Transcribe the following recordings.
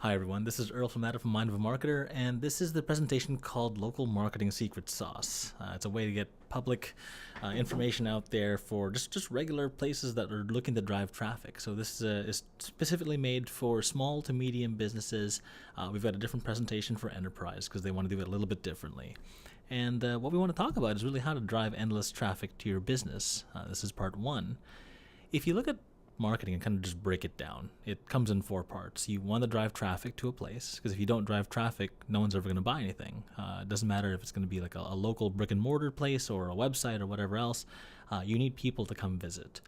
Hi everyone, this is Earl Flormata from Mind of a Marketer, and this is the presentation called Local Marketing Secret Sauce. It's a way to get public information out there for just regular places that are looking to drive traffic. So this is specifically made for small to medium businesses. We've got a different presentation for enterprise because they want to do it a little bit differently. And what we want to talk about is really how to drive endless traffic to your business. This is part one. If you look at marketing and kind of just break it down, it comes in four parts. You want to drive traffic to a place, because if you don't drive traffic, no one's ever going to buy anything. It doesn't matter if it's going to be like a local brick and mortar place or a website or whatever else. You need people to come visit.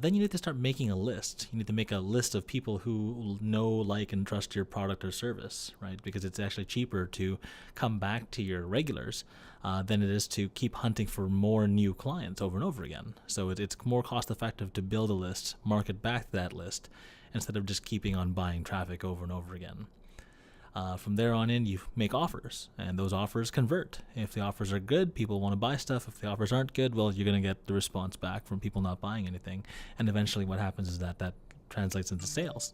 Then you need to start making a list. You need to make a list of people who know, like, and trust your product or service, right? Because it's actually cheaper to come back to your regulars than it is to keep hunting for more new clients over and over again. So it's more cost effective to build a list, market back to that list, instead of just keeping on buying traffic over and over again. From there on in, you make offers, and those offers convert. If the offers are good, people want to buy stuff. If the offers aren't good, well, you're going to get the response back from people not buying anything. And eventually what happens is that translates into sales.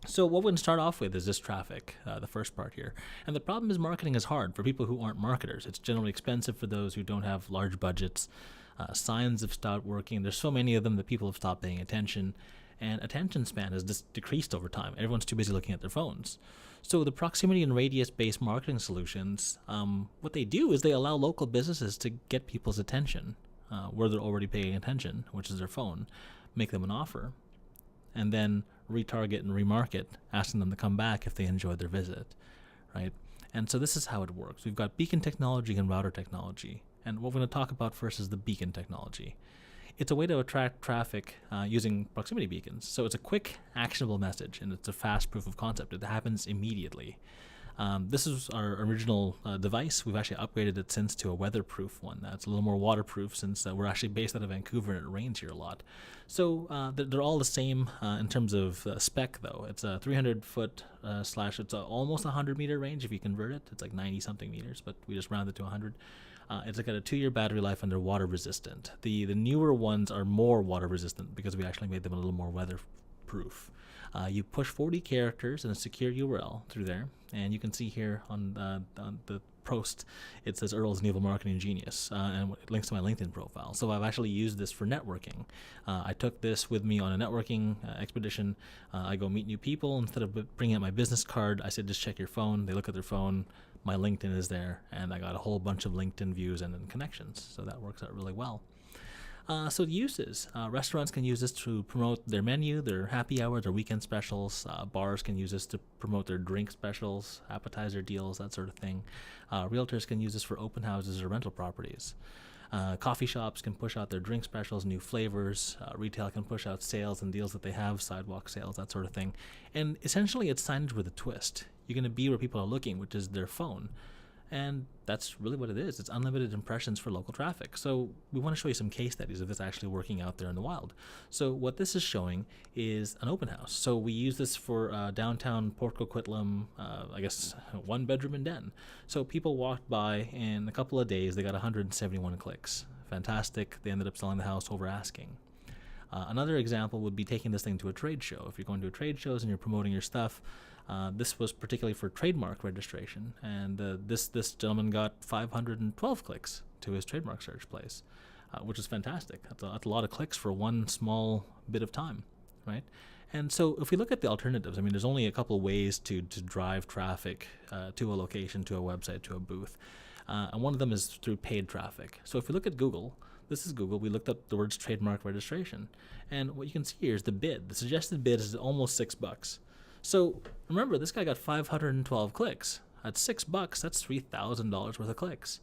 So what we're going to start off with is this traffic, the first part here. And the problem is marketing is hard for people who aren't marketers. It's generally expensive for those who don't have large budgets. Signs have stopped working. There's so many of them that people have stopped paying attention. And attention span has decreased over time. Everyone's too busy looking at their phones. So the proximity and radius-based marketing solutions, what they do is they allow local businesses to get people's attention where they're already paying attention, which is their phone, make them an offer, and then retarget and remarket, asking them to come back if they enjoyed their visit, right? And so this is how it works. We've got beacon technology and router technology. And what we're going to talk about first is the beacon technology. It's a way to attract traffic using proximity beacons. So it's a quick, actionable message, and it's a fast proof of concept. It happens immediately. This is our original device. We've actually upgraded it since to a weatherproof one. It's a little more waterproof since we're actually based out of Vancouver and it rains here a lot. So they're all the same in terms of spec, though. It's a 300-foot slash, it's almost 100-meter range if you convert it. It's like 90-something meters, but we just rounded to 100. It's got a 2-year battery life and they're water resistant. The newer ones are more water resistant because we actually made them a little more weatherproof. You push 40 characters in a secure URL through there, and you can see here on the post, it says Earl's Naval Marketing Genius, and it links to my LinkedIn profile. So I've actually used this for networking. I took this with me on a networking expedition. I go meet new people. Instead of bringing out my business card, I said, just check your phone. They look at their phone. My LinkedIn is there, and I got a whole bunch of LinkedIn views and connections. So that works out really well. So the uses. Restaurants can use this to promote their menu, their happy hour, their weekend specials. Bars can use this to promote their drink specials, appetizer deals, that sort of thing. Realtors can use this for open houses or rental properties. Coffee shops can push out their drink specials, new flavors. Retail can push out sales and deals that they have, sidewalk sales, that sort of thing. And essentially it's signage with a twist. You're going to be where people are looking, which is their phone. And that's really what it is. It's unlimited impressions for local traffic. So we want to show you some case studies of this actually working out there in the wild. So what this is showing is an open house. So we use this for downtown Port Coquitlam, I guess 1-bedroom and den. So people walked by in a couple of days, they got 171 clicks. Fantastic. They ended up selling the house over asking. Another example would be taking this thing to a trade show. If you're going to a trade shows and you're promoting your stuff, this was particularly for trademark registration, and this gentleman got 512 clicks to his trademark search place, which is fantastic. That's a lot of clicks for one small bit of time, right? And so if we look at the alternatives, I mean, there's only a couple ways to drive traffic to a location, to a website, to a booth, and one of them is through paid traffic. So if we look at Google, this is Google. We looked up the words trademark registration, and what you can see here is the bid. The suggested bid is almost $6. So remember, this guy got 512 clicks. At $6, that's $3,000 worth of clicks.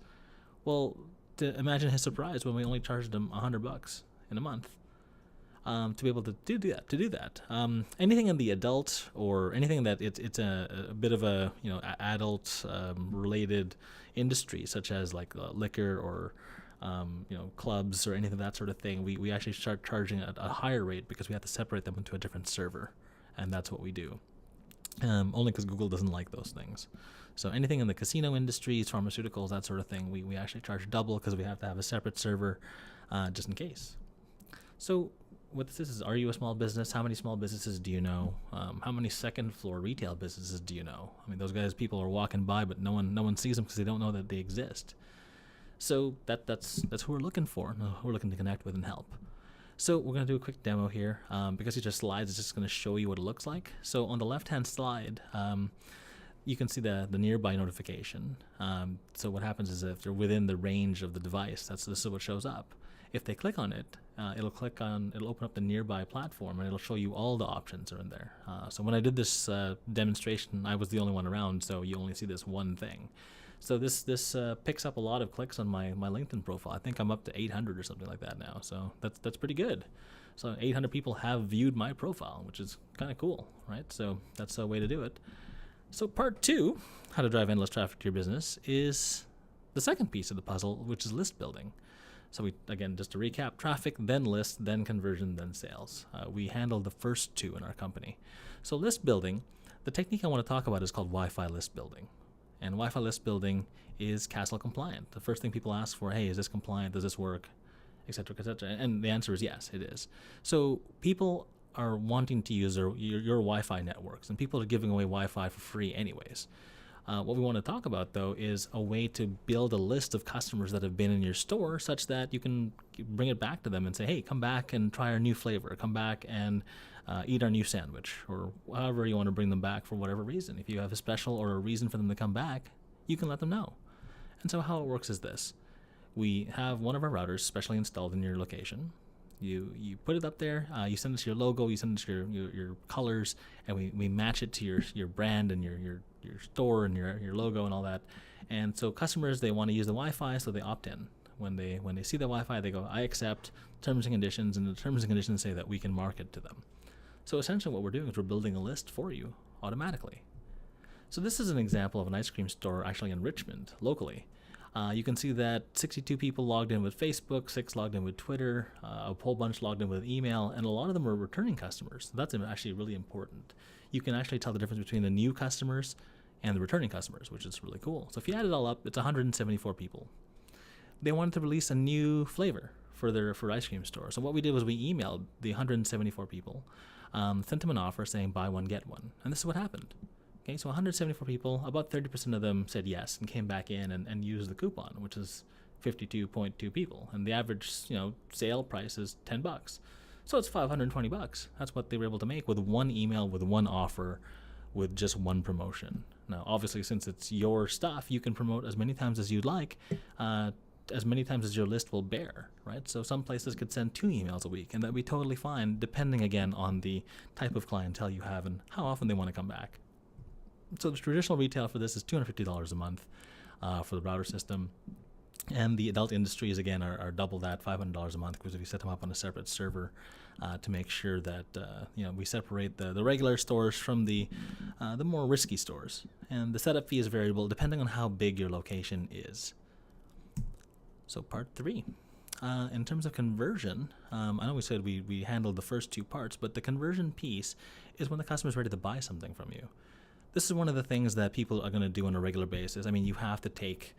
Well, imagine his surprise when we only charged him $100 in a month to be able to do that. Anything in the adult or anything that it's a bit of a adult related industry, such as like liquor or clubs or anything of that sort of thing, we actually start charging at a higher rate because we have to separate them into a different server. And that's what we do, only because Google doesn't like those things. So anything in the casino industries, pharmaceuticals, that sort of thing, we actually charge double because we have to have a separate server just in case. So what this is, are you a small business? How many small businesses do you know? How many second floor retail businesses do you know? I mean, those guys, people are walking by, but no one sees them because they don't know that they exist. So that's who we're looking for, who we're looking to connect with and help. So we're going to do a quick demo here. Because these are slides, it's just going to show you what it looks like. So on the left-hand slide, you can see the nearby notification. So what happens is if they're within the range of the device, this is what shows up. If they click on it, it'll open up the nearby platform, and it'll show you all the options are in there. So when I did this demonstration, I was the only one around, so you only see this one thing. So this picks up a lot of clicks on my LinkedIn profile. I think I'm up to 800 or something like that now. So that's pretty good. So 800 people have viewed my profile, which is kind of cool, right? So that's a way to do it. So part 2, how to drive endless traffic to your business, is the second piece of the puzzle, which is list building. So we, again, just to recap, traffic, then list, then conversion, then sales. We handle the first 2 in our company. So list building, the technique I want to talk about is called Wi-Fi list building. And Wi-Fi list building is CASL compliant. The first thing people ask for, hey, is this compliant? Does this work? Et cetera, et cetera. And the answer is yes, it is. So people are wanting to use your Wi-Fi networks, and people are giving away Wi-Fi for free anyways. What we want to talk about, though, is a way to build a list of customers that have been in your store such that you can bring it back to them and say, hey, come back and try our new flavor. Come back and eat our new sandwich, or however you want to bring them back for whatever reason. If you have a special or a reason for them to come back, you can let them know. And so how it works is this. We have one of our routers specially installed in your location. You put it up there, you send us your logo, you send us your colors, and we match it to your brand and your store and your logo and all that. And so customers, they want to use the Wi-Fi, so they opt in. When they see the Wi-Fi, they go, I accept terms and conditions, and the terms and conditions say that we can market to them. So essentially what we're doing is we're building a list for you automatically. So this is an example of an ice cream store actually in Richmond, locally. You can see that 62 people logged in with Facebook, 6 logged in with Twitter, a whole bunch logged in with email, and a lot of them are returning customers. So that's actually really important. You can actually tell the difference between the new customers and the returning customers, which is really cool. So if you add it all up, it's 174 people. They wanted to release a new flavor for ice cream store. So what we did was we emailed the 174 people, sent them an offer saying buy one, get one. And this is what happened. Okay, so 174 people, about 30% of them said yes and came back in and used the coupon, which is 52.2 people. And the average, sale price is $10. So it's $520. That's what they were able to make with one email, with one offer, with just one promotion. Now, obviously, since it's your stuff, you can promote as many times as you'd like, as many times as your list will bear, right? So some places could send 2 emails a week, and that'd be totally fine, depending, again, on the type of clientele you have and how often they want to come back. So the traditional retail for this is $250 a month for the router system. And the adult industries, again, are double that, $500 a month, because we set them up on a separate server to make sure that we separate the regular stores from the more risky stores. And the setup fee is variable depending on how big your location is. So part 3. In terms of conversion, I know we said we handled the first 2 parts, but the conversion piece is when the customer is ready to buy something from you. This is one of the things that people are going to do on a regular basis. I mean, you have to take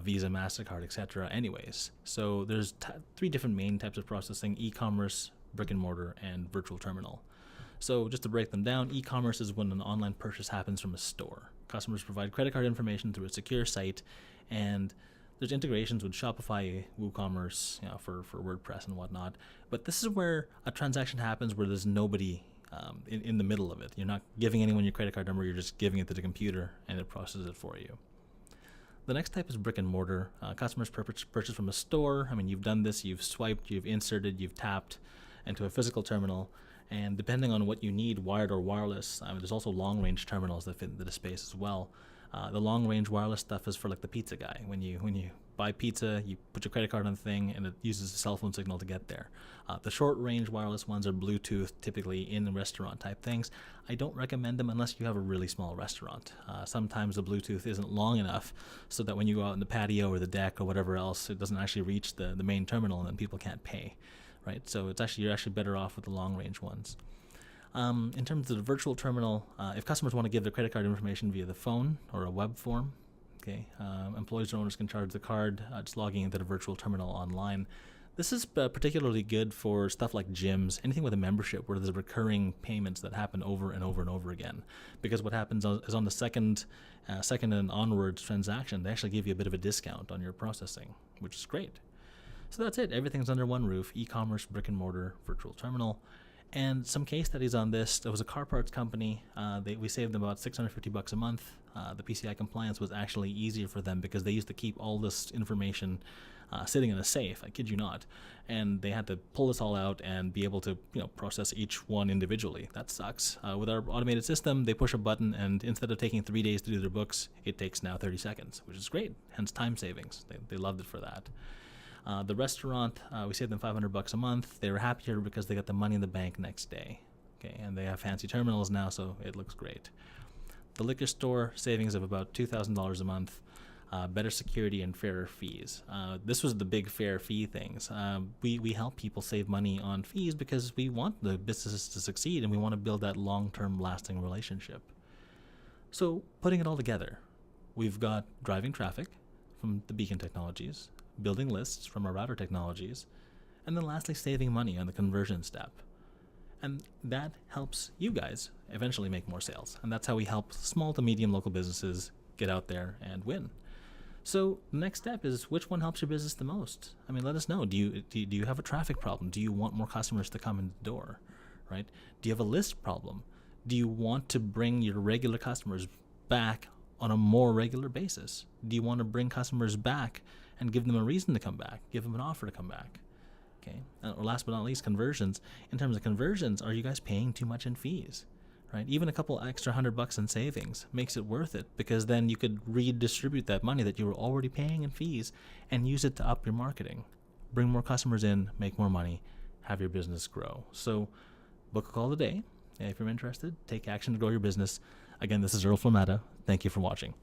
Visa, MasterCard, etc. anyways. So there's 3 different main types of processing: e-commerce, brick and mortar, and virtual terminal. So just to break them down, e-commerce is when an online purchase happens from a store. Customers provide credit card information through a secure site, and there's integrations with Shopify, WooCommerce, for WordPress and whatnot. But this is where a transaction happens where there's nobody in the middle of it. You're not giving anyone your credit card number, you're just giving it to the computer and it processes it for you. The next type is brick and mortar. Customers purchase from a store. I mean, you've done this, you've swiped, you've inserted, you've tapped into a physical terminal, and depending on what you need, wired or wireless, there's also long-range terminals that fit into the space as well. The long-range wireless stuff is for like the pizza guy. When you buy pizza, you put your credit card on the thing, and it uses a cell phone signal to get there. The short-range wireless ones are Bluetooth, typically in restaurant type things. I don't recommend them unless you have a really small restaurant. Sometimes the Bluetooth isn't long enough so that when you go out in the patio or the deck or whatever else, it doesn't actually reach the main terminal, and then people can't pay, right? So you're actually better off with the long-range ones. In terms of the virtual terminal, if customers want to give their credit card information via the phone or a web form, employees or owners can charge the card just logging into the virtual terminal online. This is particularly good for stuff like gyms, anything with a membership where there's recurring payments that happen over and over and over again. Because what happens is on the second and onwards transaction, they actually give you a bit of a discount on your processing, which is great. So that's it. Everything's under one roof: e-commerce, brick and mortar, virtual terminal. And some case studies on this. There was a car parts company. We saved them about $650 a month. The PCI compliance was actually easier for them because they used to keep all this information sitting in a safe. I kid you not. And they had to pull this all out and be able to, process each one individually. That sucks. With our automated system, they push a button, and instead of taking 3 days to do their books, it takes now 30 seconds, which is great. Hence time savings. They loved it for that. The restaurant, we saved them $500 a month. They were happier because they got the money in the bank next day. Okay, and they have fancy terminals now, so it looks great. The liquor store, savings of about $2,000 a month. Better security and fairer fees. This was the big fair fee things. We help people save money on fees because we want the businesses to succeed and we want to build that long-term lasting relationship. So putting it all together, we've got driving traffic from the beacon technologies, building lists from our router technologies, and then lastly saving money on the conversion step. And that helps you guys eventually make more sales. And that's how we help small to medium local businesses get out there and win. So the next step is, which one helps your business the most? I mean, let us know. Do you have a traffic problem? Do you want more customers to come in the door, right? Do you have a list problem? Do you want to bring your regular customers back on a more regular basis? Do you want to bring customers back and give them a reason to come back, give them an offer to come back? Okay. Or last but not least, conversions. In terms of conversions, are you guys paying too much in fees? Right? Even a couple extra $100 in savings makes it worth it, because then you could redistribute that money that you were already paying in fees and use it to up your marketing, bring more customers in, make more money, have your business grow. So book a call today. If you're interested, take action to grow your business. Again, this is Earl Flormata. Thank you for watching.